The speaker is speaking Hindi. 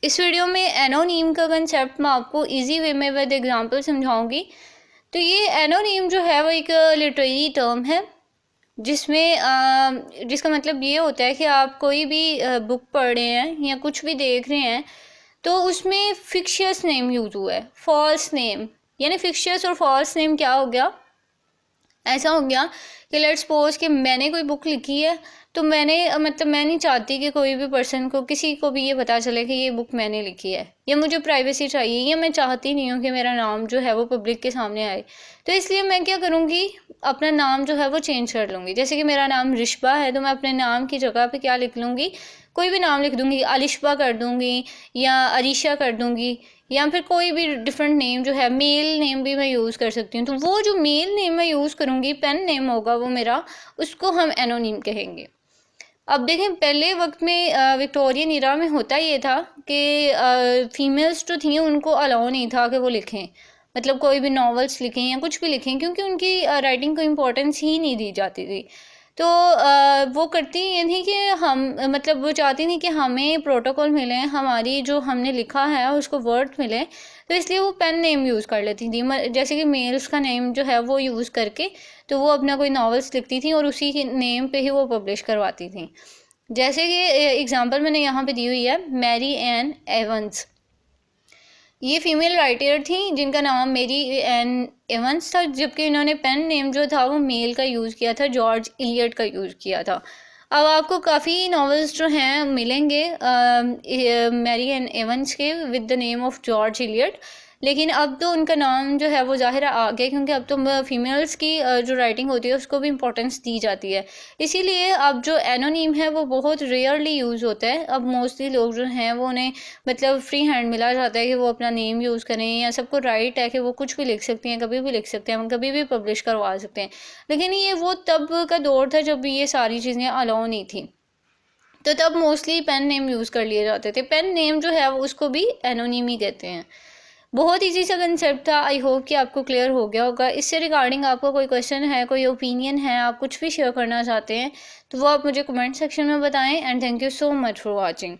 इस वीडियो में एनोनीम का कंसेप्ट मैं आपको इजी वे में विद एग्जांपल समझाऊंगी। तो ये एनोनीम जो है वो एक लिटरेरी टर्म है जिसका मतलब ये होता है कि आप कोई भी बुक पढ़ रहे हैं या कुछ भी देख रहे हैं तो उसमें फिक्शियस नेम यूज हुआ है, फॉल्स नेम। यानी फिक्शियस और फॉल्स नेम क्या हो गया, ऐसा हो गया कि लेट्स सपोज कि मैंने कोई बुक लिखी है तो मैंने मतलब मैं नहीं चाहती कि कोई भी पर्सन को, किसी को भी ये पता चले कि ये बुक मैंने लिखी है, या मुझे प्राइवेसी चाहिए, या मैं चाहती नहीं हूँ कि मेरा नाम जो है वो पब्लिक के सामने आए। तो इसलिए मैं क्या करूँगी, अपना नाम जो है वो चेंज कर लूँगी। जैसे कि मेरा नाम रिश्बा है तो मैं अपने नाम की जगह पे क्या लिख लूँगी, कोई भी नाम लिख दूँगी, अलिशबा कर दूँगी या अरीशा कर दूँगी, या फिर कोई भी डिफरेंट नेम जो है, मेल नेम भी मैं यूज़ कर सकती हूँ। तो वो जो मेल नेम मैं यूज़ करूँगी, पेन नेम होगा वो मेरा, उसको हम एनोनीम कहेंगे। अब देखें, पहले वक्त में विक्टोरियन ईरा में होता ये था कि फीमेल्स जो थी उनको अलाउ नहीं था कि वो लिखें, मतलब कोई भी नॉवेल्स लिखें या कुछ भी लिखें, क्योंकि उनकी राइटिंग को इम्पोर्टेंस ही नहीं दी जाती थी। तो वो करती ये थी कि हम, मतलब वो चाहती थी कि हमें प्रोटोकॉल मिले, हमारी जो हमने लिखा है उसको वर्ड मिले। तो इसलिए वो पेन नेम यूज़ कर लेती थी, जैसे कि मेल्स का नेम जो है वो यूज़ करके तो वो अपना कोई नॉवेल्स लिखती थी और उसी के नेम पे ही वो पब्लिश करवाती थी। जैसे कि एग्जांपल मैंने यहाँ पे दी हुई है, मैरी एन एवंस। ये फीमेल राइटर थी जिनका नाम मेरी एन एवंस था, जबकि इन्होंने पेन नेम जो था वो मेल का यूज़ किया था, जॉर्ज इलियट का यूज़ किया था। अब आपको काफ़ी नॉवेल्स जो हैं मिलेंगे मैरी एन एवंस के with the name of George Eliot, लेकिन अब तो उनका नाम जो है वो ज़ाहिर आ गया, क्योंकि अब तो फीमेल्स की जो राइटिंग होती है उसको भी इम्पोर्टेंस दी जाती है। इसीलिए अब जो एनोनीम है वो बहुत रेयरली यूज़ होता है। अब मोस्टली लोग जो हैं वो उन्हें मतलब फ्री हैंड मिला जाता है कि वो अपना नेम यूज़ करें, या सबको राइट है कि वो कुछ भी लिख सकते हैं, कभी भी लिख सकते हैं, कभी भी पब्लिश करवा सकते हैं। लेकिन ये वो तब का दौर था जब ये सारी चीज़ें अलाउ नहीं थी, तो तब मोस्टली पेन नेम यूज़ कर लिए जाते थे। पेन नेम जो है वो उसको भी एनोनीम ही कहते हैं। बहुत ईजी सा कंसेप्ट था, आई होप कि आपको क्लियर हो गया होगा। इससे रिगार्डिंग आपको कोई क्वेश्चन है, कोई ओपिनियन है, आप कुछ भी शेयर करना चाहते हैं तो वो आप मुझे कमेंट सेक्शन में बताएं। And thank you so much for watching.